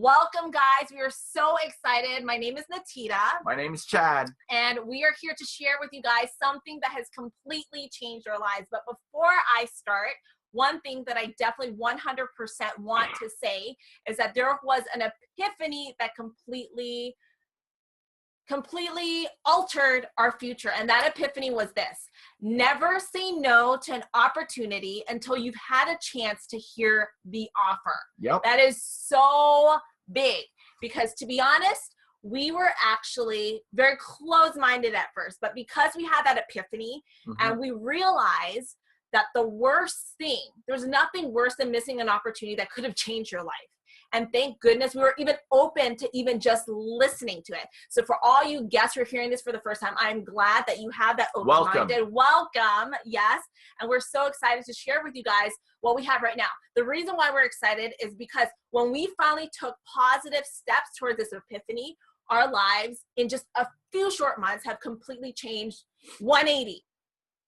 Welcome, guys. We are so excited. My name is Natita. My name is Chad. And we are here to share with you guys something that has completely changed our lives. But before I start, one thing that I definitely 100% want to say is that there was an epiphany that completely altered our future. And that epiphany was this: never say no to an opportunity until you've had a chance to hear the offer. Yep. That is so big, because to be honest, we were actually very close-minded at first, but because we had that epiphany and we realized that the worst thing, there's nothing worse than missing an opportunity that could have changed your life. And thank goodness we were even open to even just listening to it. So for all you guests who are hearing this for the first time, I'm glad that you have that open-minded. Welcome. Yes. And we're so excited to share with you guys what we have right now. The reason why we're excited is because when we finally took positive steps towards this epiphany, our lives in just a few short months have completely changed 180,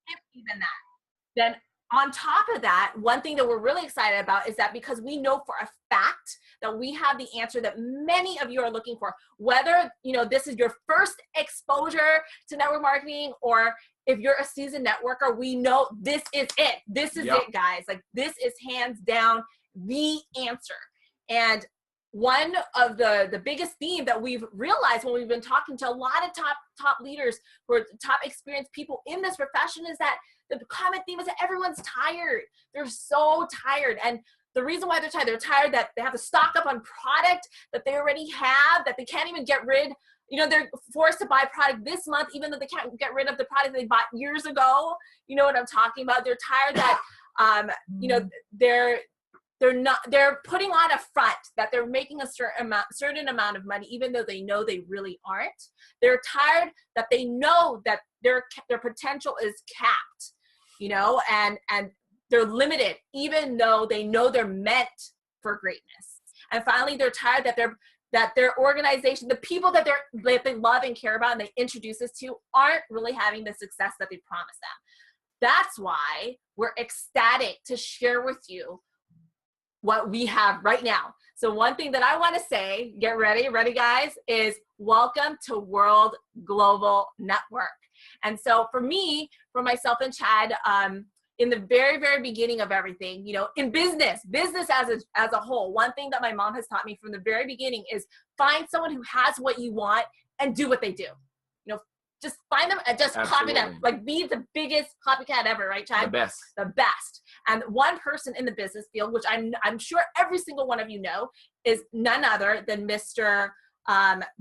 if even that. Then on top of that, one thing that we're really excited about is that because we know for a fact that we have the answer that many of you are looking for, whether this is your first exposure to network marketing, or if you're a seasoned networker, we know this is it. This is it, guys. Like, this is hands down the answer. And one of the biggest theme that we've realized when we've been talking to a lot of top leaders who are top experienced people in this profession is that the common theme is that everyone's tired. They're so tired. And the reason why they're tired that they have to stock up on product that they already have, that they can't even get rid. They're forced to buy product this month, even though they can't get rid of the product they bought years ago. You know what I'm talking about? They're tired that, they're putting on a front that they're making a certain amount of money, even though they know they really aren't. They're tired that they know that their potential is capped, and they're limited, even though they know they're meant for greatness. And finally, they're tired that their organization, the people that they love and care about and they introduce us to, aren't really having the success that they promised them. That's why we're ecstatic to share with you what we have right now. So one thing that I want to say, get ready guys, is welcome to World Global Network. And so for myself and Chad, in the very, very beginning of everything, in business as a whole, one thing that my mom has taught me from the very beginning is find someone who has what you want and do what they do. Just find them and just copy them. Like, be the biggest copycat ever, right, Chad? The best. And one person in the business field, which I'm sure every single one of you know, is none other than Mr.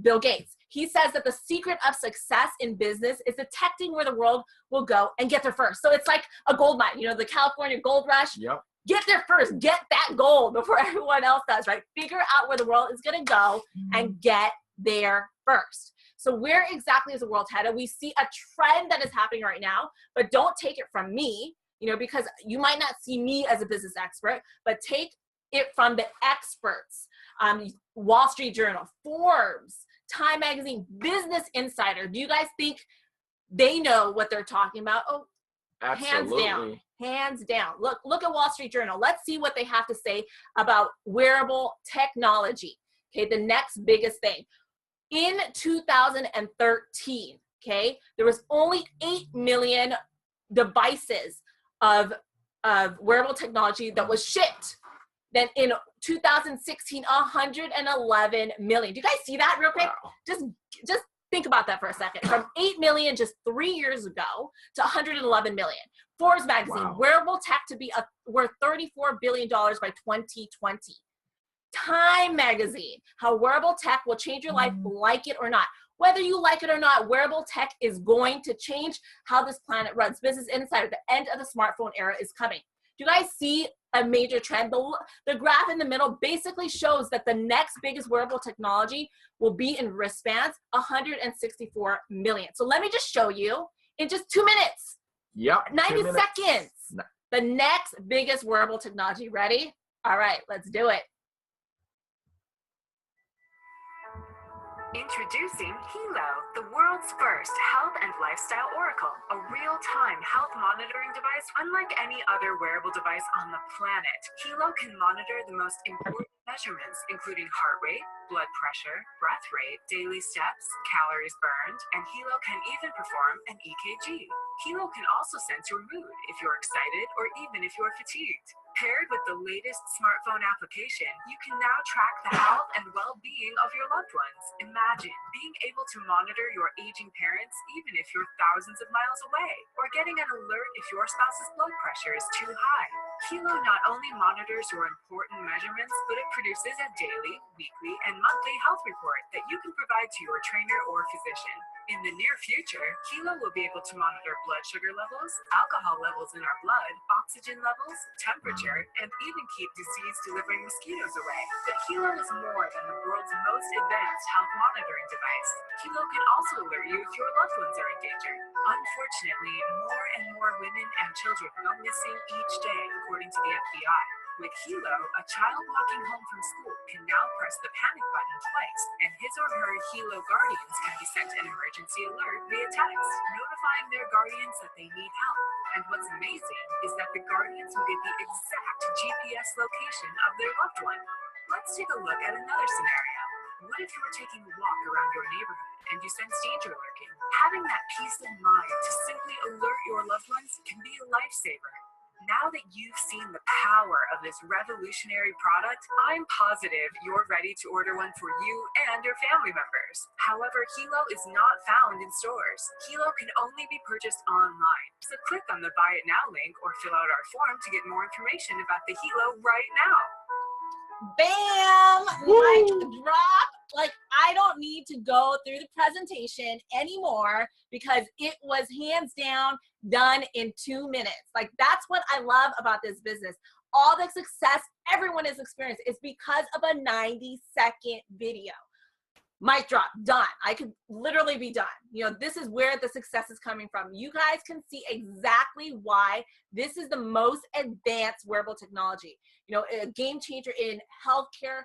Bill Gates. He says that the secret of success in business is detecting where the world will go and get there first. So it's like a gold mine, the California gold rush. Yep. Get there first, get that gold before everyone else does, right? Figure out where the world is going to go and get there first. So where exactly is the world headed? We see a trend that is happening right now, but don't take it from me, because you might not see me as a business expert, but take it from the experts. Wall Street Journal, Forbes, Time Magazine, Business Insider. Do you guys think they know what they're talking about? Oh, absolutely. Hands down. Look at Wall Street Journal. Let's see what they have to say about wearable technology. Okay, the next biggest thing. In 2013, okay, there was only 8 million devices of wearable technology that was shipped. Then in 2016, 111 million. Do you guys see that real quick? Wow. Just think about that for a second. From 8 million just 3 years ago to 111 million. Forbes magazine, wearable tech to be worth $34 billion by 2020. Time magazine, how wearable tech will change your life, like it or not. Whether you like it or not, wearable tech is going to change how this planet runs. Business Insider, the end of the smartphone era is coming. Do you guys see a major trend? The graph in the middle basically shows that the next biggest wearable technology will be in wristbands, 164 million. So let me just show you in just 2 minutes. Yep. 90 seconds. The next biggest wearable technology. Ready? All right, let's do it. Introducing Helo, the world's first health and lifestyle oracle, a real-time health monitoring device unlike any other wearable device on the planet. Helo can monitor the most important measurements, including heart rate, blood pressure, breath rate, daily steps, calories burned, and Helo can even perform an EKG. Helo can also sense your mood if you're excited or even if you're fatigued. Paired with the latest smartphone application, you can now track the health and well-being of your loved ones. Imagine being able to monitor your aging parents even if you're thousands of miles away, or getting an alert if your spouse's blood pressure is too high. Helo not only monitors your important measurements, but it produces a daily, weekly, and monthly health report that you can provide to your trainer or physician. In the near future, Helo will be able to monitor blood sugar levels, alcohol levels in our blood, oxygen levels, temperature, and even keep disease-delivering mosquitoes away. But Helo is more than the world's most advanced health monitoring device. Helo can also alert you if your loved ones are in danger. Unfortunately, more and more women and children go missing each day, according to the FBI. With Helo, a child walking home from school can now press the panic button twice, and his or her Helo guardians can be sent an emergency alert via text, notifying their guardians that they need help. And what's amazing is that the guardians will get the exact GPS location of their loved one. Let's take a look at another scenario. What if you were taking a walk around your neighborhood and you sense danger lurking? Having that peace of mind to simply alert your loved ones can be a lifesaver. Now that you've seen the power of this revolutionary product, I'm positive you're ready to order one for you and your family members. However, Helo is not found in stores. Helo can only be purchased online. So click on the Buy It Now link or fill out our form to get more information about the Helo right now. Bam! Mic drop. Like, I don't need to go through the presentation anymore because it was hands down done in 2 minutes. Like, that's what I love about this business. All the success everyone has experienced is because of a 90-second video. Mic drop, done. I could literally be done. You know, this is where the success is coming from. You guys can see exactly why this is the most advanced wearable technology. You know, a game changer in healthcare,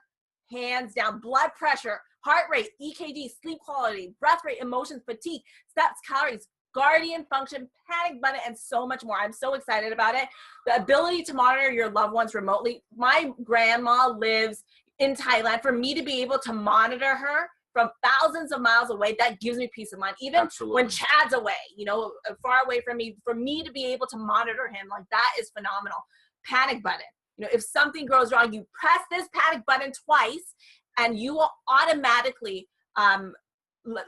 hands down. Blood pressure, heart rate, EKG, sleep quality, breath rate, emotions, fatigue, steps, calories, guardian function, panic button, and so much more. I'm so excited about it. The ability to monitor your loved ones remotely. My grandma lives in Thailand. For me to be able to monitor her from thousands of miles away, that gives me peace of mind. Even Absolutely. when Chad's away, you know, far away from me, for me to be able to monitor him, like, that is phenomenal. Panic button. You know, if something goes wrong, you press this panic button twice and you will automatically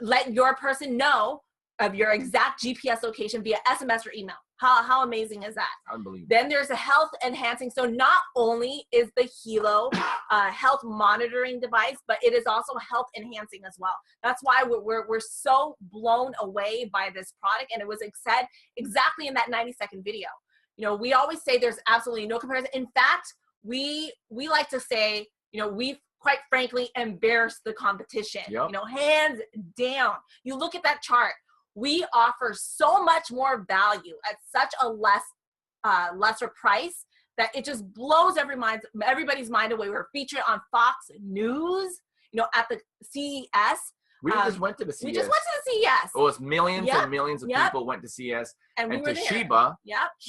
let your person know of your exact GPS location via SMS or email. How amazing is that? Unbelievable. Then there's a health enhancing. So not only is the Helo health monitoring device, but it is also health enhancing as well. That's why we're so blown away by this product. And it was said exactly in that 90-second video. You know, we always say there's absolutely no comparison. In fact, we like to say, you know, we've quite frankly embarrassed the competition. Yep. You know, hands down. You look at that chart. We offer so much more value at such a lesser price that it just blows everybody's mind away. We're featured on Fox News, you know, at the CES. We just went to the CES. We just went to the CES. It was millions and millions of people went to CES. And we were Toshiba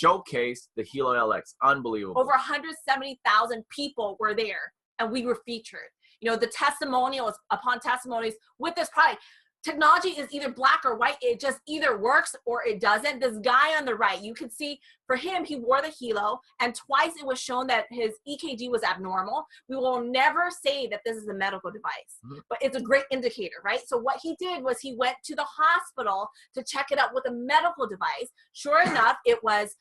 showcased the Helo LX. Unbelievable. Over 170,000 people were there, and we were featured. You know, the testimonials upon testimonies with this product. Technology is either black or white. It just either works or it doesn't. This guy on the right, you can see for him, he wore the Helo, and twice it was shown that his EKG was abnormal. We will never say that this is a medical device, but it's a great indicator, right? So what he did was he went to the hospital to check it out with a medical device. Sure enough, it was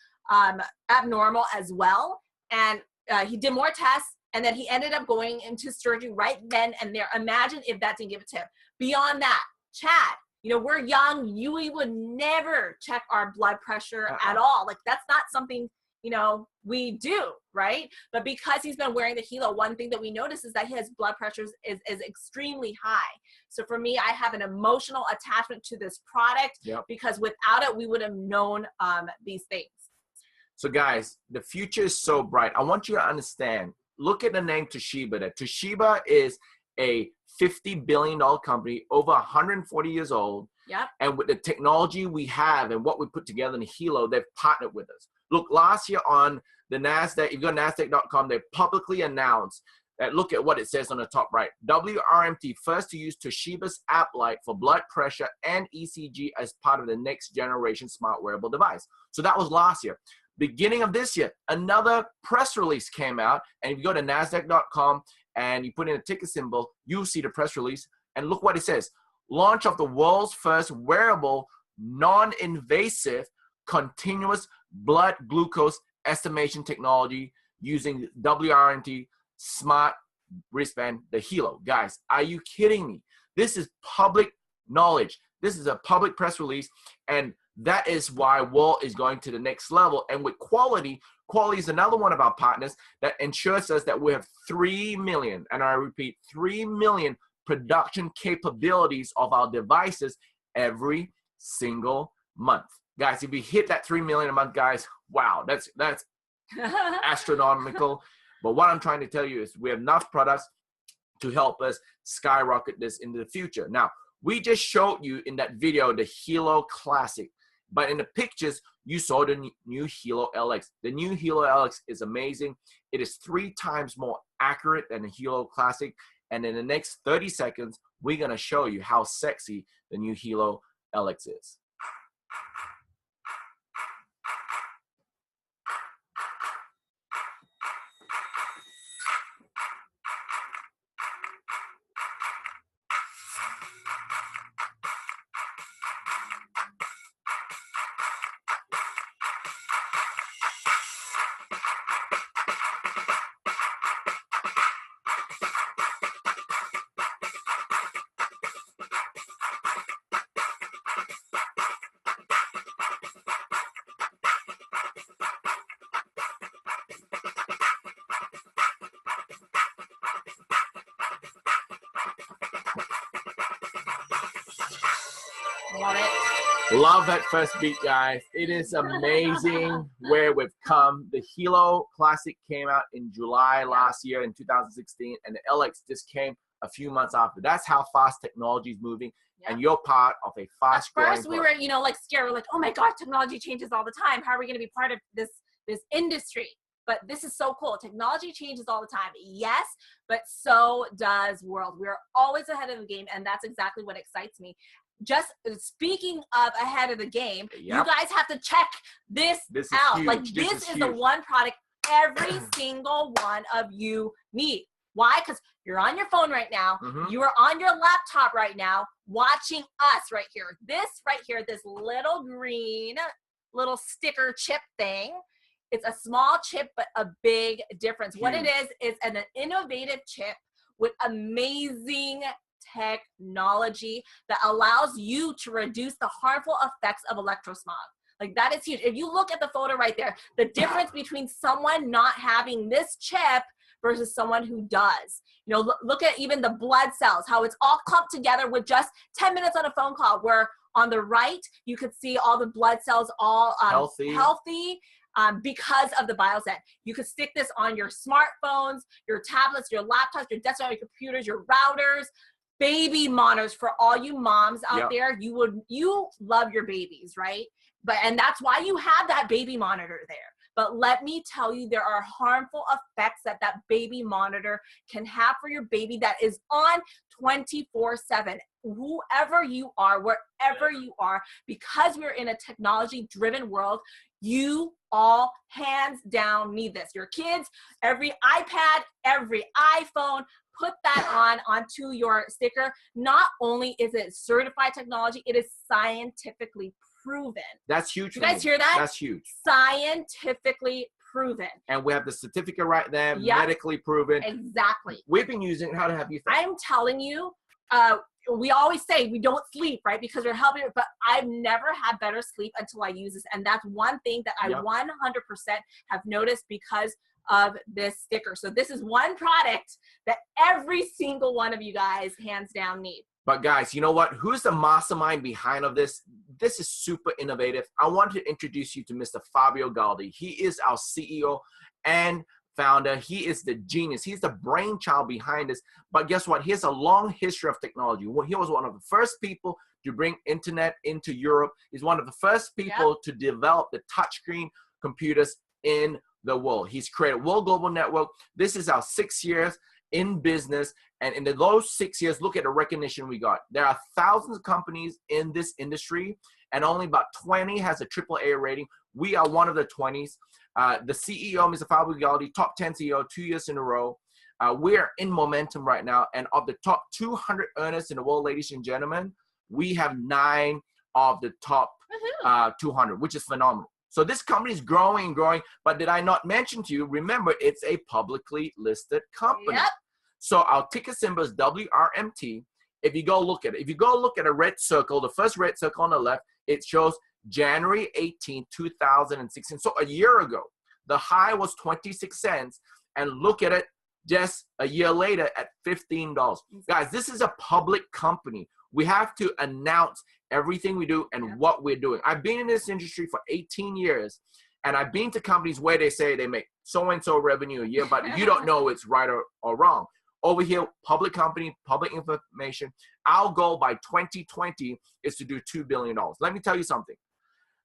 abnormal as well. And he did more tests, and then he ended up going into surgery right then and there. Imagine if that didn't give a tip. Beyond that, Chad, you know, we're young. We would never check our blood pressure at all. Like, that's not something, you know, we do, right? But because he's been wearing the Helo, one thing that we notice is that his blood pressure is extremely high. So for me, I have an emotional attachment to this product because without it, we would have known these things. So guys, the future is so bright. I want you to understand, look at the name Toshiba. That Toshiba is a $50 billion company, over 140 years old. Yep. And with the technology we have and what we put together in the Helo, they've partnered with us. Look, last year on the NASDAQ, if you go to NASDAQ.com, they publicly announced look at what it says on the top right. WRMT, first to use Toshiba's app light for blood pressure and ECG as part of the next generation smart wearable device. So that was last year. Beginning of this year, another press release came out, and if you go to NASDAQ.com and you put in a ticker symbol, you'll see the press release, and look what it says. Launch of the world's first wearable, non-invasive, continuous blood glucose estimation technology using WRMT smart wristband, the Helo. Guys, are you kidding me? This is public knowledge. This is a public press release, and that is why World is going to the next level. And with Quality is another one of our partners that ensures us that we have 3 million, and I repeat, 3 million production capabilities of our devices every single month. Guys, if we hit that 3 million a month, guys, wow, that's astronomical. But what I'm trying to tell you is we have enough products to help us skyrocket this into the future. Now, we just showed you in that video the Helo Classic, but in the pictures, you saw the new Helo LX. The new Helo LX is amazing. It is 3 times more accurate than the Helo Classic. And in the next 30 seconds, we're gonna show you how sexy the new Helo LX is. Love it. Love that first beat, guys. It is amazing where we've come. The Helo Classic came out in July last year in 2016, and the LX just came a few months after. That's how fast technology is moving, and you're part of a fast growing. At first, we were, you know, like scared. We're like, oh my God, technology changes all the time. How are we going to be part of this industry? But this is so cool. Technology changes all the time. Yes, but so does world. We're always ahead of the game, and that's exactly what excites me. Just speaking of ahead of the game, you guys have to check this out. Huge. Like this is the one product every single one of you need. Why? Because you're on your phone right now. You are on your laptop right now watching us right here. This right here, this little green little sticker chip thing. It's a small chip, but a big difference. What it is an innovative chip with amazing technology that allows you to reduce the harmful effects of electrosmog. Like that is huge. If you look at the photo right there, the difference between someone not having this chip versus someone who does. You know, look at even the blood cells, how it's all clumped together with just 10 minutes on a phone call, where on the right, you could see all the blood cells all healthy. Because of the BioSense. You could stick this on your smartphones, your tablets, your laptops, your desktop, your computers, your routers, baby monitors. For all you moms out there, you love your babies, right? And that's why you have that baby monitor there. But let me tell you, there are harmful effects that baby monitor can have for your baby that is on 24/7. Whoever you are, wherever you are, because we're in a technology-driven world, you all hands down need this. Your kids, every iPad, every iPhone, put that onto your sticker. Not only is it certified technology, it is scientifically proven. That's huge. You guys hear that? That's huge. Scientifically proven. And we have the certificate right there, medically proven. Exactly. We've been using it. How to have you think? I'm telling you, we always say we don't sleep, right? Because we're helping, but I've never had better sleep until I use this. And that's one thing that I 100% have noticed because of this sticker. So this is one product that every single one of you guys, hands down, need. But guys, you know what? Who's the mastermind behind of this? This is super innovative. I want to introduce you to Mr. Fabio Galdi. He is our CEO and founder. He is the genius. He's the brainchild behind this. But guess what? He has a long history of technology. He was one of the first people to bring internet into Europe. He's one of the first people to develop the touchscreen computers in the world. He's created World Global Network. This is our 6 years. in business. And in those 6 years, look at the recognition we got. There are thousands of companies in this industry, and only about 20 has a AAA rating. We are one of the 20s. The CEO, Mr. Fabio Galdi, top 10 CEO 2 years in a row. We're in momentum right now. And of the top 200 earners in the world, ladies and gentlemen, we have 9 of the top 200, which is phenomenal. So this company is growing and growing. But did I not mention to you, remember, it's a publicly listed company. Yep. So our ticker symbol is WRMT. If you go look at it, if you go look at a red circle, the first red circle on the left, it shows January 18, 2016. So a year ago, the high was 26 cents. And look at it just a year later at $15. Guys, this is a public company. We have to announce everything we do and what we're doing. I've been in this industry for 18 years, and I've been to companies where they say they make so-and-so revenue a year, but you don't know it's right or wrong. Over here, public company, public information. Our goal by 2020 is to do $2 billion. Let me tell you something.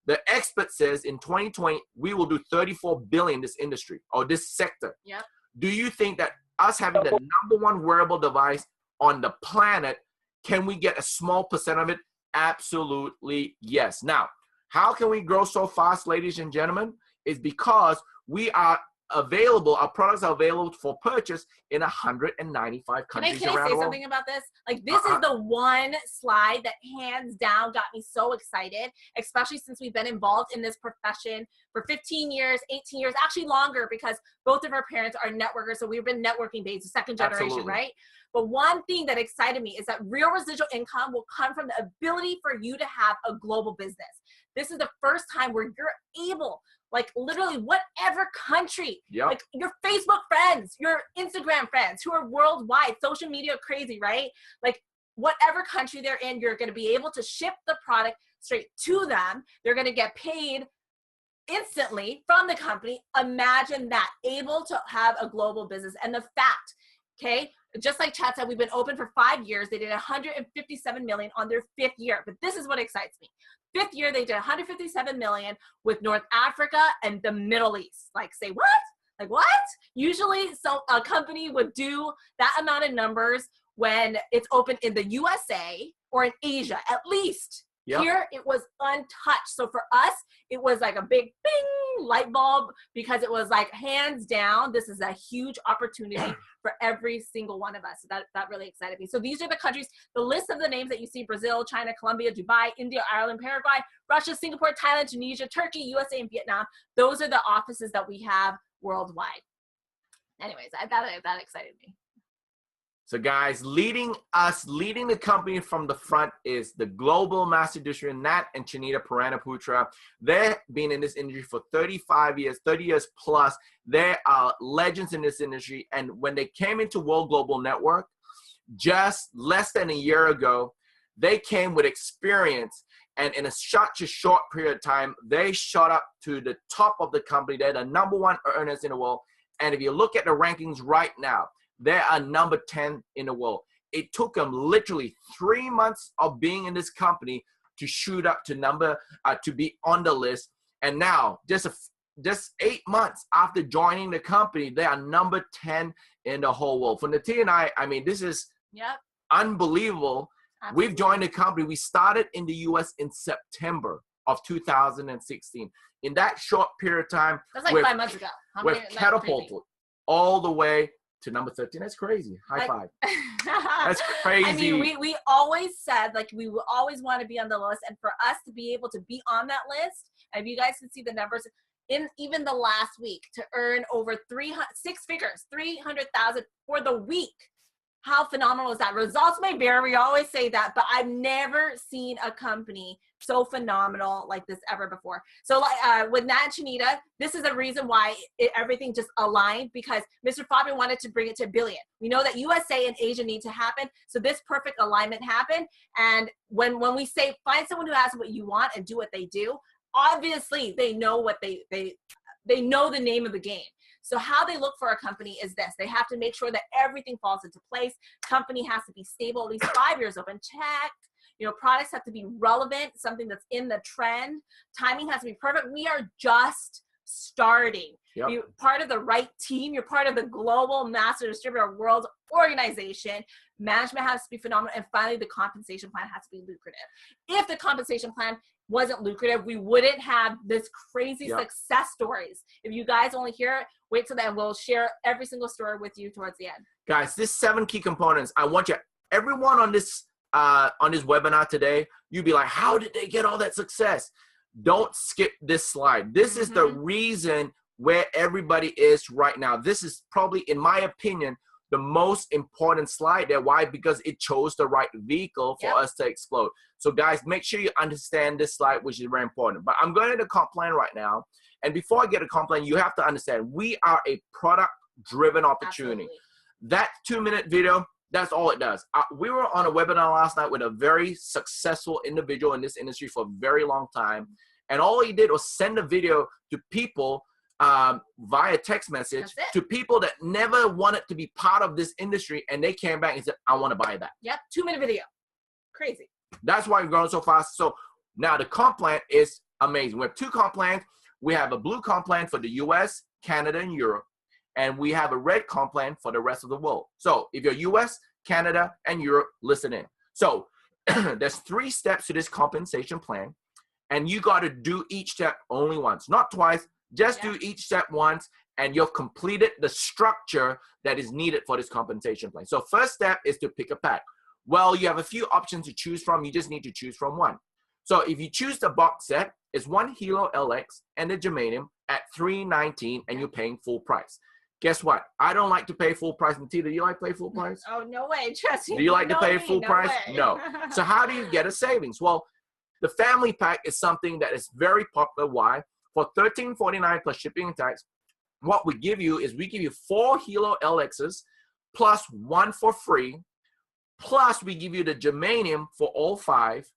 The expert says in 2020, we will do $34 billion in this industry or this sector. Yep. Do you think that us having the #1 wearable device on the planet, can we get a small percent of it? Absolutely yes. Now, how can we grow so fast, ladies and gentlemen? It's because we are available, our products are available for purchase in 195 countries Can I around say the world. something about this? Like, this is the one slide that hands down got me so excited, especially since we've been involved in this profession for 15 years, 18 years, actually longer, because both of our parents are networkers. So we've been networking based, second generation, Absolutely. right? But one thing that excited me is that real residual income will come from the ability for you to have a global business. This is the first time where you're able, like literally whatever country, like your Facebook friends, your Instagram friends who are worldwide, social media crazy, right? Like whatever country they're in, you're going to be able to ship the product straight to them. They're going to get paid instantly from the company. Imagine that, able to have a global business. And the fact, okay, just like Chad said, we've been open for 5 years. They did 157 million on their 5th year. But this is what excites me. 5th year, they did 157 million with North Africa and the Middle East. Like, say what? Like what? Usually, so a company would do that amount of numbers when it's open in the USA or in Asia, at least. Here, it was untouched. So for us, it was like a big bing light bulb, because it was like, hands down, this is a huge opportunity for every single one of us. So that really excited me. So these are the countries, the list of the names that you see: Brazil, China, Colombia, Dubai, India, Ireland, Paraguay, Russia, Singapore, Thailand, Tunisia, Turkey, USA, and Vietnam. Those are the offices that we have worldwide. Anyways, that excited me. So guys, leading the company from the front is the global master distributor, Nat and Chanita Paranaputra. They've been in this industry for 35 years, 30 years plus. They are legends in this industry. And when they came into World Global Network, just less than a year ago, they came with experience. And in such a short period of time, they shot up to the top of the company. They're the #1 earners in the world. And if you look at the rankings right now, they are number 10 in the world. It took them literally 3 months of being in this company to shoot up to to be on the list. And now, just 8 months after joining the company, they are number 10 in the whole world. For Natia and I mean, this is unbelievable. Absolutely. We've joined the company. We started in the US in September of 2016. In that short period of time, that's like 5 months ago. We've catapulted all the way to number 13. That's crazy. High five. That's crazy. I mean, we always said, like, we will always want to be on the list. And for us to be able to be on that list, and if you guys can see the numbers, in even the last week, to earn over 6 figures, 300,000 for the week. How phenomenal is that? Results may vary. We always say that, but I've never seen a company so phenomenal like this ever before. So like with Nat and Chanita, this is a reason why everything just aligned, because Mr. Fabio wanted to bring it to $1 billion. We know that USA and Asia need to happen. So this perfect alignment happened. And when we say find someone who has what you want and do what they do, obviously they know what they know the name of the game. So how they look for a company is this. They have to make sure that everything falls into place. Company has to be stable, at least 5 years open. Check. You know, products have to be relevant, something that's in the trend. Timing has to be perfect. We are just starting. Yep. Be part of the right team. You're part of the global master distributor world organization. Management has to be phenomenal. And finally, the compensation plan has to be lucrative. If the compensation plan wasn't lucrative, we wouldn't have this crazy success stories. If you guys only hear it, wait till then. We'll share every single story with you towards the end. Guys, this 7 key components, I want you, everyone on this webinar today, you'd be like, how did they get all that success? Don't skip this slide. This is the reason where everybody is right now. This is probably, in my opinion, the most important slide there. Why? Because it chose the right vehicle for us to explode. So guys, make sure you understand this slide, which is very important. But I'm going to the comp plan right now. And before I get to comp plan, you have to understand, we are a product-driven opportunity. Absolutely. That 2-minute video, that's all it does. We were on a webinar last night with a very successful individual in this industry for a very long time. And all he did was send a video to people via text message to people that never wanted to be part of this industry. And they came back and said, I want to buy that. Yep, 2-minute video. Crazy. That's why we're growing so fast. So now the comp plan is amazing. We have 2 comp plans. We have a blue comp plan for the US, Canada, and Europe. And we have a red comp plan for the rest of the world. So if you're US, Canada, and Europe, listen in. So there's 3 steps to this compensation plan. And you got to do each step only once, not twice. Just do each step once, and you've completed the structure that is needed for this compensation plan. So first step is to pick a pack. Well, you have a few options to choose from. You just need to choose from one. So if you choose the box set, it's one Helo LX and the germanium at $319, and you're paying full price. Guess what? I don't like to pay full price. Matilda, do you like to pay full price? Oh, no way. Trust me. Do you like to pay full price? Way. No. So how do you get a savings? Well, the family pack is something that is very popular. Why? For $13.49 plus shipping and tax, what we give you is we give you 4 Helo LXs plus 1 for free. Plus we give you the germanium for all 5.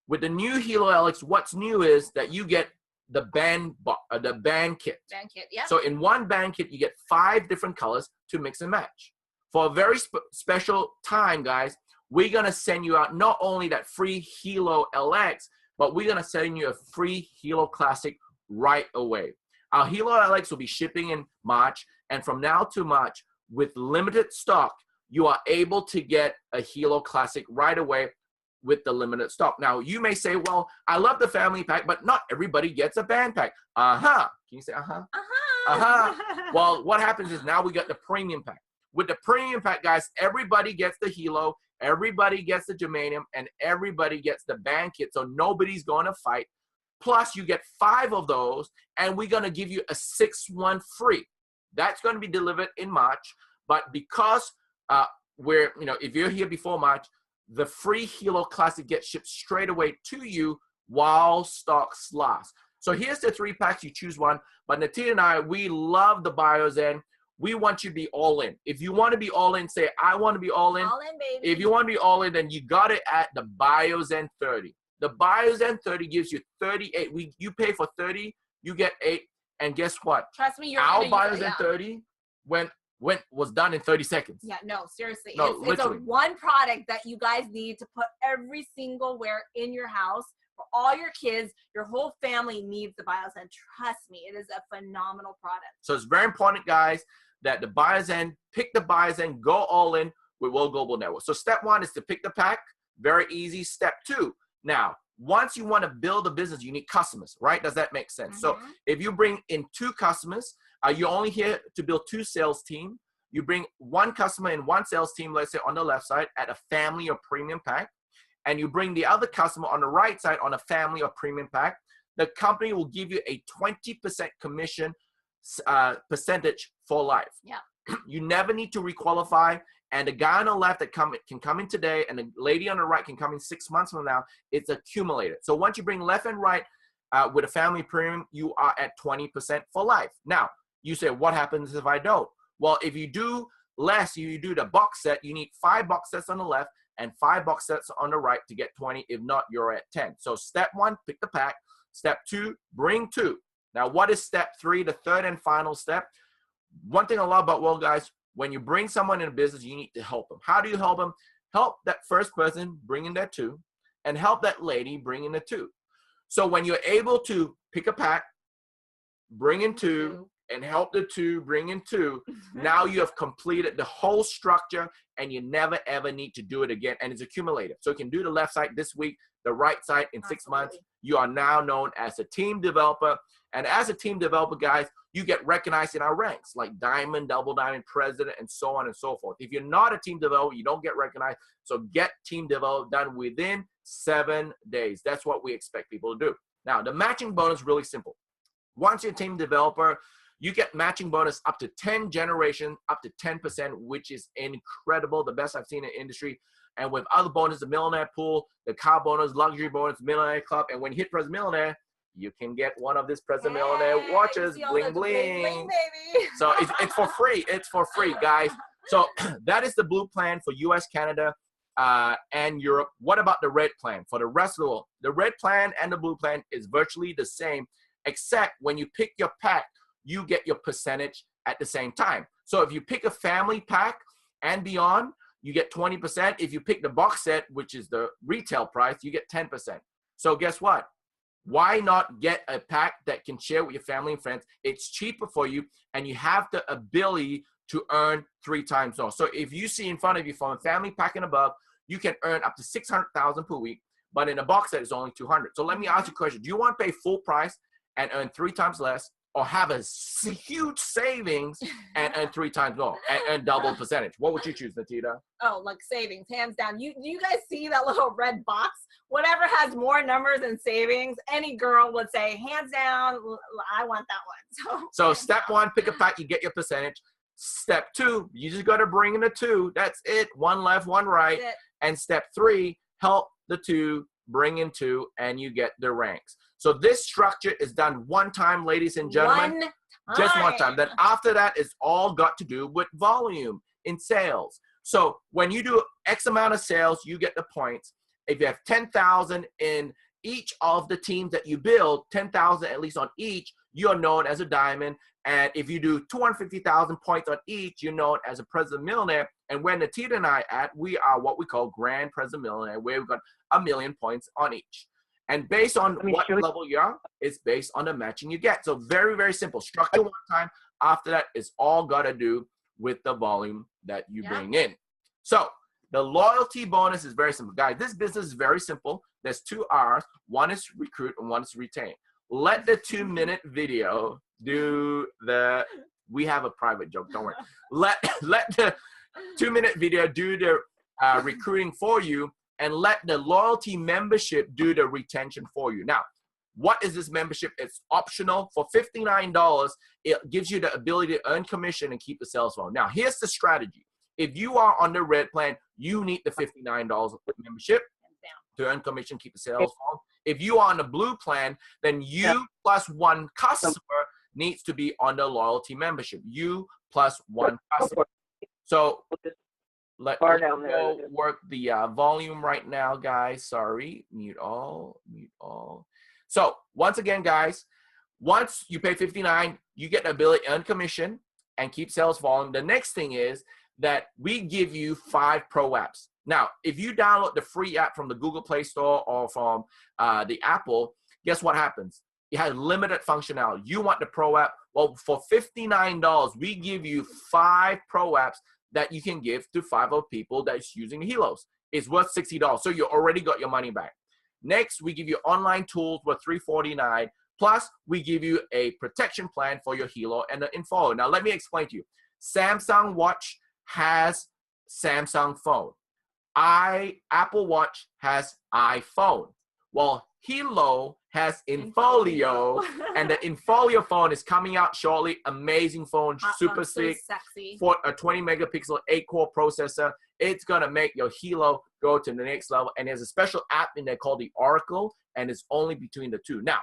With the new Helo LX, what's new is that you get the band kit. Band kit, yeah. So in one band kit, you get 5 different colors to mix and match. For a very special time, guys, we're going to send you out not only that free Helo LX, but we're going to send you a free Helo Classic right away. Our Helo LX will be shipping in March, and from now to March, with limited stock, you are able to get a Helo Classic right away with the limited stock. Now, you may say, well, I love the family pack, but not everybody gets a band pack. Can you say Well, what happens is now we got the premium pack. With the premium pack, guys, everybody gets the Helo, everybody gets the germanium, and everybody gets the band kit, so nobody's going to fight. Plus, you get 5 of those, and we're going to give you a 6th one free. That's going to be delivered in March, but because if you're here before March, the free Helo Classic gets shipped straight away to you while stocks last. So here's the 3 packs. You choose one. But Natia and I, we love the BioZen. We want you to be all in. If you want to be all in, say, I want to be all in. All in, baby. If you want to be all in, then you got it at the BioZen 30. The BioZen 30 gives you 38. You pay for 30, you get 8. And guess what? Trust me, our BioZen 30 was done in 30 seconds. Yeah, no, seriously. No, it's a one product that you guys need to put every single where in your house. For all your kids, your whole family needs the BioZen. Trust me, it is a phenomenal product. So it's very important, guys, that the BioZen, pick the BioZen, go all in with World Global Network. So step 1 is to pick the pack. Very easy. Step 2. Now, once you want to build a business, you need customers, right? Does that make sense? So if you bring in 2 customers, you're only here to build 2 sales team. You bring 1 customer in 1 sales team, let's say on the left side at a family or premium pack, and you bring the other customer on the right side on a family or premium pack, the company will give you a 20% commission percentage for life. Yeah. You never need to requalify. And the guy on the left that can come in today, and the lady on the right can come in 6 months from now. It's accumulated. So once you bring left and right with a family premium, you are at 20% for life. Now, you say, what happens if I don't? Well, if you do less, you do the box set, you need 5 box sets on the left and 5 box sets on the right to get 20. If not, you're at 10. So step 1, pick the pack. Step 2, bring 2. Now, what is step 3, the third and final step? One thing I love about World, guys, when you bring someone in a business, you need to help them. How do you help them? Help that first person bring in their 2, and help that lady bring in the 2. So when you're able to pick a pack, bring in 2, and help the two, bring in two. Now you have completed the whole structure and you never ever need to do it again. And it's accumulative. So you can do the left side this week, the right side in 6 months. You are now known as a team developer. And as a team developer, guys, you get recognized in our ranks like diamond, double diamond, president, and so on and so forth. If you're not a team developer, you don't get recognized. So get team developed done within 7 days. That's what we expect people to do. Now, the matching bonus is really simple. Once you're a team developer, you get matching bonus up to 10 generations, up to 10%, which is incredible, the best I've seen in the industry. And with other bonuses, the millionaire pool, the car bonus, luxury bonus, millionaire club, and when you hit President Millionaire, you can get one of these President Millionaire watches, bling, bling. Baby. So it's for free. It's for free, guys. So that is the blue plan for US, Canada, and Europe. What about the red plan for the rest of the world? The red plan and the blue plan is virtually the same, except when you pick your pack, you get your percentage at the same time. So if you pick a family pack and beyond, you get 20%. If you pick the box set, which is the retail price, you get 10%. So guess what? Why not get a pack that can share with your family and friends? It's cheaper for you, and you have the ability to earn 3 times more. So if you see in front of you from a family pack and above, you can earn up to $600,000 per week, but in a box set, it's only $200,000. So let me ask you a question. Do you want to pay full price and earn 3 times less, or have a huge savings and earn 3 times more and earn double percentage? What would you choose, Natita? Oh, like savings, hands down. Do you guys see that little red box? Whatever has more numbers and savings, any girl would say, hands down, I want that one. So step 1, pick a pack, you get your percentage. Step 2, you just got to bring in a 2. That's it. 1 left, 1 right. And step 3, help the 2 bring in 2, and you get the ranks. So this structure is done one time, ladies and gentlemen. Just one time. Then after that, it's all got to do with volume in sales. So when you do X amount of sales, you get the points. If you have 10,000 in each of the teams that you build, 10,000 at least on each, you're known as a diamond. And if you do 250,000 points on each, you're known as a President Millionaire. And when Natita and I at, we are what we call Grand President Millionaire, where we've got 1,000,000 points on each. And based on what level you are, it's based on the matching you get. So very, very simple. Structure one time. After that, it's all got to do with the volume that you bring in. So the loyalty bonus is very simple. Guys, this business is very simple. There's 2 R's. One is recruit and one is retain. Let the 2-minute video do the, we have a private joke, don't worry. Let the 2-minute video do the recruiting for you, and let the loyalty membership do the retention for you. Now, what is this membership? It's optional. For $59, it gives you the ability to earn commission and keep the sales phone. Now, here's the strategy. If you are on the red plan, you need the $59 membership to earn commission, keep the sales phone. If you are on the blue plan, then you plus 1 customer needs to be on the loyalty membership. You plus 1 customer. So let's go work the volume right now, guys. Sorry, mute all, mute all. So once again, guys, once you pay $59, you get the ability to earn commission and keep sales volume. The next thing is that we give you 5 pro apps. Now, if you download the free app from the Google Play Store or from the Apple, guess what happens? It has limited functionality. You want the pro app? Well, for $59, we give you 5 pro apps that you can give to 5 of people that's using the Helos. It's worth $60. So you already got your money back. Next, we give you online tools worth $349. Plus, we give you a protection plan for your Helo and the Info. Now, let me explain to you. Samsung Watch has Samsung phone. Apple Watch has iPhone. Well, Helo has Infolio, and the Infolio phone is coming out shortly. Amazing phone, super sick, for a 20 megapixel 8-core processor. It's gonna make your Helo go to the next level. And there's a special app in there called the Oracle, and it's only between the 2. Now,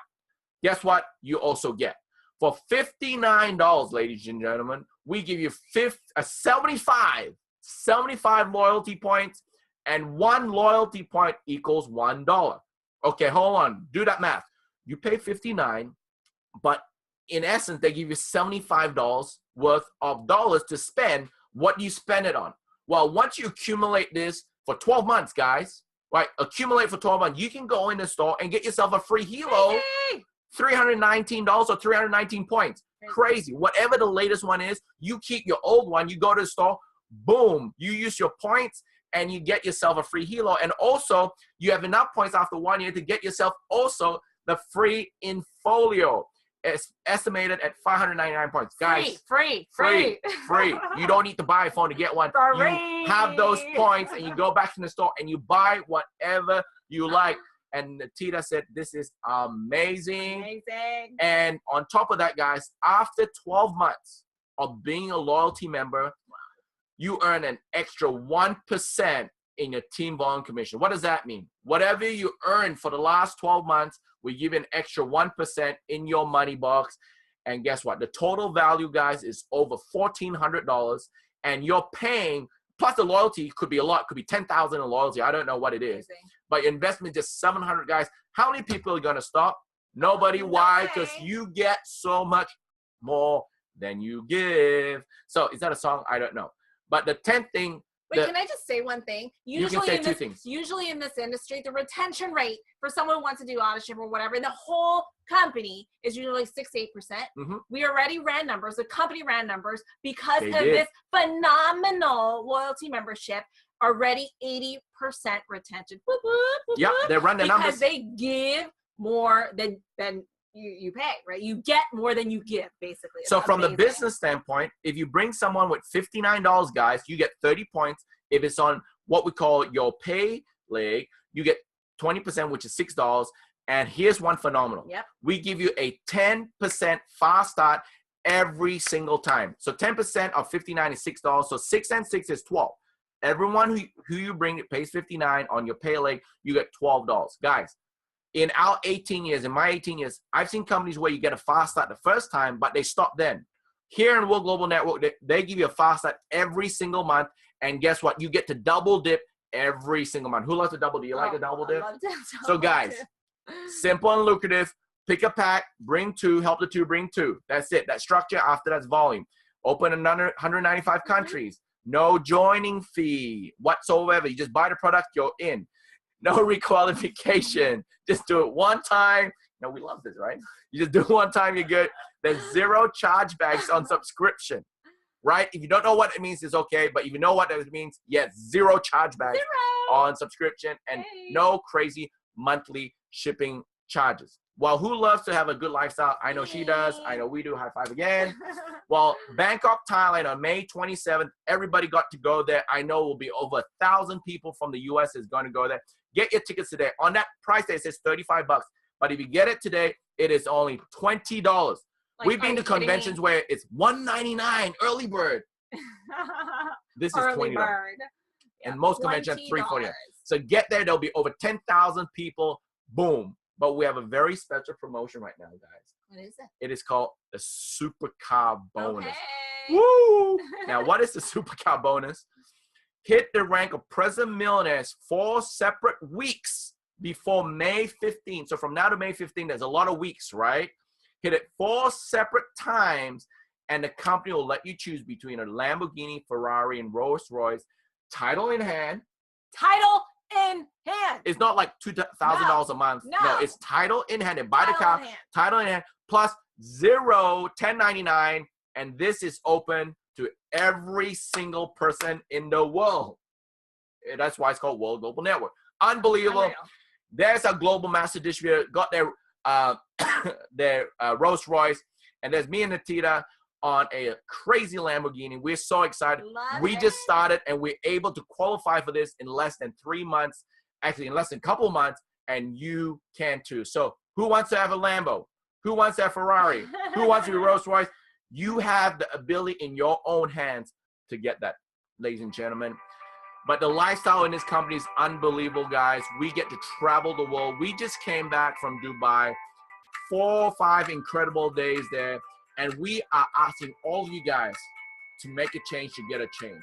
guess what? You also get for $59, ladies and gentlemen, we give you 75 loyalty points, and 1 loyalty point equals $1. Okay, hold on. Do that math. You pay $59, but in essence, they give you $75 worth of dollars to spend. What do you spend it on? Well, once you accumulate this for 12 months, guys, right? Accumulate for 12 months. You can go in the store and get yourself a free Helo, $319 or 319 points. Crazy. Whatever the latest one is, you keep your old one, you go to the store, boom, you use your points and you get yourself a free Helo. And also, you have enough points after 1 year to get yourself also the free Infolio. It's estimated at 599 points. Guys, free. You don't need to buy a phone to get one. You have those points and you go back to the store and you buy whatever you like. And Tita said, this is amazing. And on top of that, guys, after 12 months of being a loyalty member, you earn an extra 1% in your team volume commission. What does that mean? Whatever you earn for the last 12 months, we give an extra 1% in your money box. And guess what? The total value, guys, is over $1,400. And you're paying, plus the loyalty could be a lot, could be 10,000 in loyalty. I don't know what it is. But your investment is just 700, guys. How many people are going to stop? Nobody. Why? Because you get so much more than you give. So is that a song? I don't know. But the 10th thing. Wait, can I just say one thing? You can say two things. Usually in this industry, the retention rate for someone who wants to do auto ship or whatever, in the whole company is usually 6 to 8%. We already ran numbers, the company ran numbers, because of this phenomenal loyalty membership, already 80% retention. Boop, boop, boop, yep, they run the numbers. Because they give more than you pay, right? You get more than you give, basically. So from the business standpoint, if you bring someone with $59, guys, you get 30 points. If it's on what we call your pay leg, you get 20%, which is $6. And here's one phenomenal. Yep. We give you a 10% fast start every single time. So 10% of 59 is $6. So 6 and 6 is 12. Everyone who you bring pays 59 on your pay leg, you get $12. Guys, in our 18 years, in my 18 years, I've seen companies where you get a fast start the first time, but they stop then. Here in World Global Network, they give you a fast start every single month. And guess what? You get to double dip every single month. Who loves to double dip? You like a double dip? So guys, simple and lucrative. Pick a pack, bring 2, help the 2, bring 2. That's it. That structure, after that's volume. Open another 195 countries. No joining fee whatsoever. You just buy the product, you're in. No requalification. Just do it one time. No, we love this, right? You just do it one time, you're good. There's 0 chargebacks on subscription, right? If you don't know what it means, it's okay. But if you know what it means, yes, 0 chargebacks on subscription and no crazy monthly shipping charges. Well, who loves to have a good lifestyle? I know she does. I know we do. High five again. Well, Bangkok, Thailand on May 27th, everybody got to go there. I know it will be over 1,000 people from the U.S. is going to go there. Get your tickets today. On that price, it says $35. But if you get it today, it is only $20. Like, we've been to conventions where it's $199 early bird. This is $20. Bird. And most conventions $349. So get there. There'll be over 10,000 people. Boom. But we have a very special promotion right now, guys. What is it? It is called the Supercar Bonus. Okay. Woo! Now, what is the Supercar Bonus? Hit the rank of President Millionaires 4 separate weeks before May 15th. So from now to May 15th, there's a lot of weeks, right? Hit it 4 separate times, and the company will let you choose between a Lamborghini, Ferrari, and Rolls-Royce, title in hand. Title in hand. It's not like $2,000 a month. No, it's title in hand. And buy the car, title in hand, plus 0 1099, and this is open to every single person in the world. That's why it's called World Global Network. Unbelievable. There's a global master distributor, got their Rolls Royce, and there's me and Natita on a crazy Lamborghini. We're so excited. We just started, and we're able to qualify for this in less than 3 months, actually in less than a couple of months, and you can too. So who wants to have a Lambo? Who wants to have Ferrari? Who wants to be Rolls Royce? You have the ability in your own hands to get that, ladies and gentlemen. But the lifestyle in this company is unbelievable, guys. We get to travel the world. We just came back from Dubai, 4 or 5 incredible days there. And we are asking all of you guys to make a change, to get a change.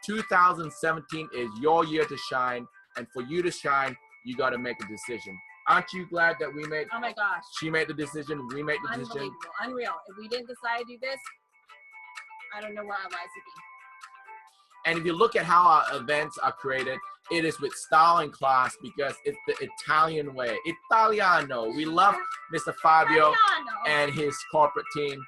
2017 is your year to shine. And for you to shine, you got to make a decision. Aren't you glad that we made? Oh my gosh. She made the decision. We made the decision. Unbelievable. Unreal. If we didn't decide to do this, I don't know where our lives would be. And if you look at how our events are created, it is with style and class because it's the Italian way. Italiano. We love Mr. Fabio and his corporate team.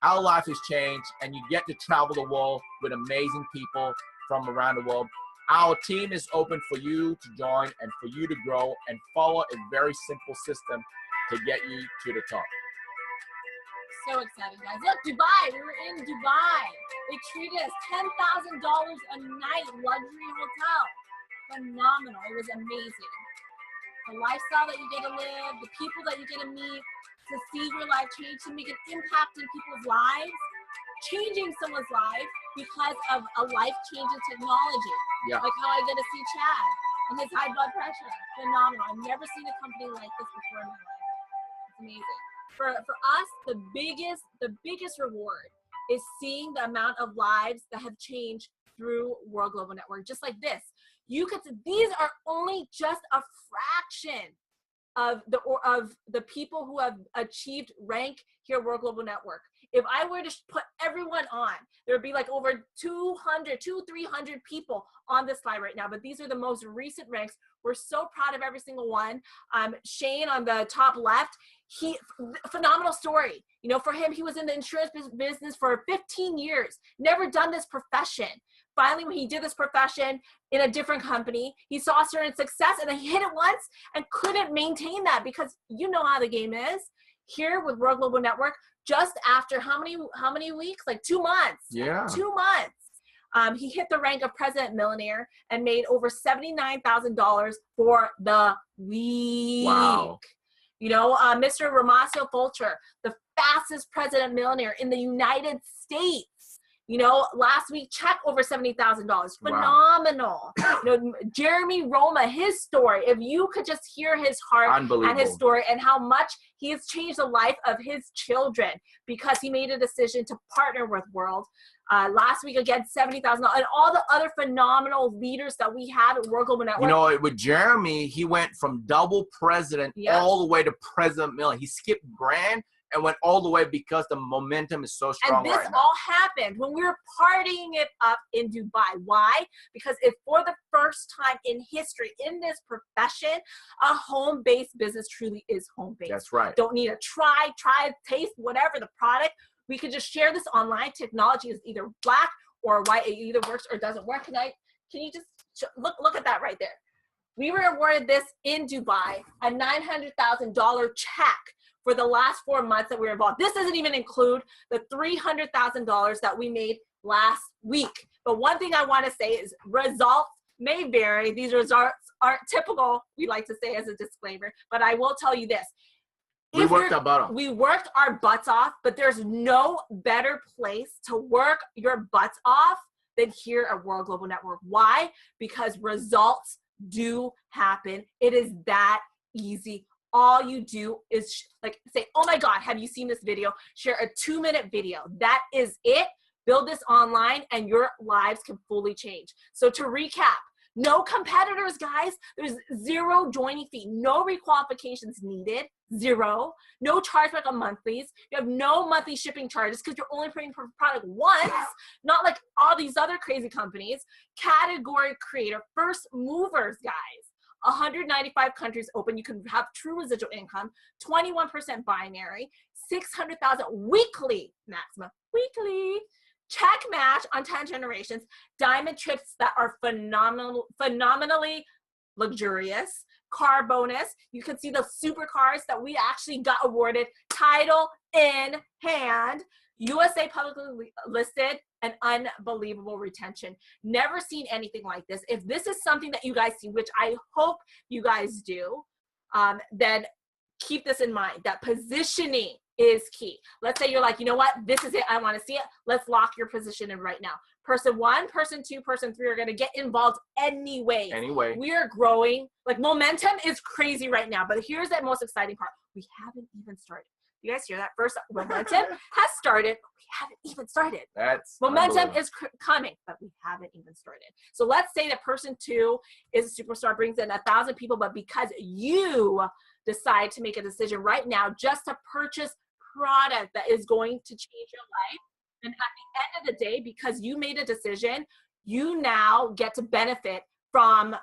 our life has changed, and you get to travel the world with amazing people from around the world. Our team is open for you to join and for you to grow and follow a very simple system to get you to the top. So excited, guys. Look, Dubai. We were in Dubai. They treated us $10,000 a night, luxury hotel. Phenomenal. It was amazing. The lifestyle that you get to live, the people that you get to meet, to see your life change, to make an impact in people's lives, changing someone's life because of a life-changing technology. Yeah. Like how I get to see Chad and his high blood pressure. Phenomenal. I've never seen a company like this before in my life. It's amazing. For us, the biggest reward is seeing the amount of lives that have changed through World Global Network, just like this. You could see these are only just a fraction of the people who have achieved rank here at World Global Network. If I were to put everyone on, there would be like over 300 people on this slide right now, but these are the most recent ranks. We're so proud of every single one. Shane on the top left, phenomenal story. You know, for him, he was in the insurance business for 15 years, never done this profession. Finally, when he did this profession in a different company, he saw certain success and then he hit it once and couldn't maintain that because you know how the game is. Here with World Global Network, just after how many weeks? Like 2 months. Yeah. 2 months. He hit the rank of President Millionaire and made over $79,000 for the week. Wow. You know, Mr. Ramasio Fulcher, the fastest President Millionaire in the United States. You know, last week, check over $70,000. Phenomenal. Wow. You know, Jeremy Roma, his story, if you could just hear his heart and his story and how much he has changed the life of his children because he made a decision to partner with World. Last week, again, $70,000. And all the other phenomenal leaders that we have at World Global Network. You know, with Jeremy, he went from double president all the way to President Millionaire. He skipped grand and went all the way because the momentum is so strong. And this all happened when we were partying it up in Dubai. Why? Because if for the first time in history, in this profession, a home-based business truly is home-based. That's right. Don't need to try, taste, whatever the product. We could just share this online. Technology is either black or white. It either works or doesn't work. Can you just look at that right there? We were awarded this in Dubai, a $900,000 check for the last 4 months that we were involved. This doesn't even include the $300,000 that we made last week. But one thing I want to say is results may vary. These results aren't typical, we like to say as a disclaimer, but I will tell you this. We worked our butt off. We worked our butts off, but there's no better place to work your butts off than here at World Global Network. Why? Because results do happen. It is that easy. All you do is like say, oh my God, have you seen this video? Share a 2-minute video. That is it. Build this online and your lives can fully change. So to recap, no competitors, guys. There's zero joining fee, no requalifications needed, zero. No chargeback on monthlies. You have no monthly shipping charges because you're only paying for product once, not like all these other crazy companies. Category creator, first movers, guys. 195 countries open. You can have true residual income, 21% binary, 600,000 weekly maximum, weekly. Check match on 10 generations, diamond trips that are phenomenally luxurious, car bonus. You can see the supercars that we actually got awarded, title in hand, USA publicly listed, and unbelievable retention. Never seen anything like this. If this is something that you guys see, which I hope you guys do, then keep this in mind, that positioning is key. Let's say you're like, you know what, this is it, I want to see it. Let's lock your position in right now. Person 1, person 2, person 3 are going to get involved anyway. We are growing. Like momentum is crazy right now, but here's the most exciting part. We haven't even started. You guys hear that? First, momentum has started, but we haven't even started. That's momentum is coming, but we haven't even started. So let's say that person 2 is a superstar, brings in 1,000 people, but because you decide to make a decision right now just to purchase product that is going to change your life, and at the end of the day, because you made a decision, you now get to benefit from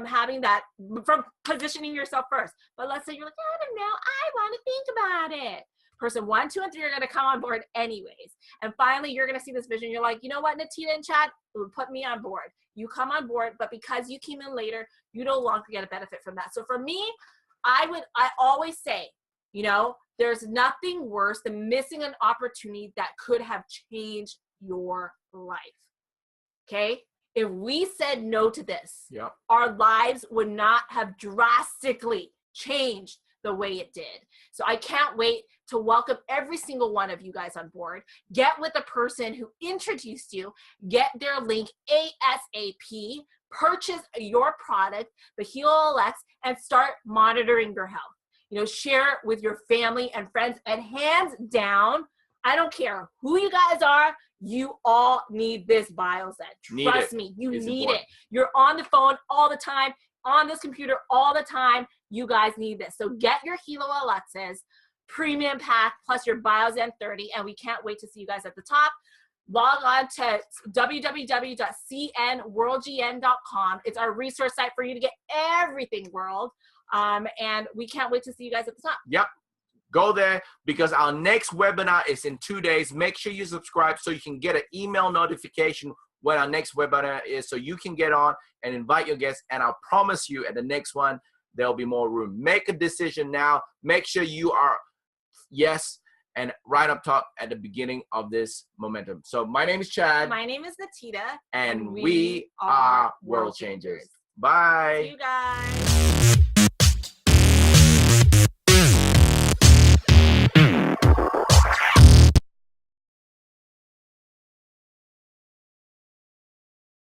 having that, from positioning yourself first. But let's say you're like, I don't know, I want to think about it. person 1, 2, and 3 are going to come on board anyways. And finally, you're going to see this vision. You're like, you know what, Natita and Chad, it would put me on board. You come on board, but because you came in later, you no longer get a benefit from that. So for me, I always say, you know, there's nothing worse than missing an opportunity that could have changed your life. Okay? If we said no to this, our lives would not have drastically changed the way it did. So I can't wait to welcome every single one of you guys on board. Get with the person who introduced you, get their link ASAP, purchase your product, the Helo LX, and start monitoring your health. You know, share it with your family and friends, and hands down, I don't care who you guys are, you all need this biozen. Trust me, you need it. You're on the phone all the time, on this computer all the time. You guys need this. So get your Helo LXs, premium pack, plus your Biozen 30, and we can't wait to see you guys at the top. Log on to www.cnworldgn.com. It's our resource site for you to get everything world. And we can't wait to see you guys at the top. Yep. Go there because our next webinar is in 2 days. Make sure you subscribe so you can get an email notification when our next webinar is, so you can get on and invite your guests. And I'll promise you at the next one, there'll be more room. Make a decision now. Make sure you are yes and right up top at the beginning of this momentum. So my name is Chad. My name is Natita. And we are World Changers. Bye. See you guys.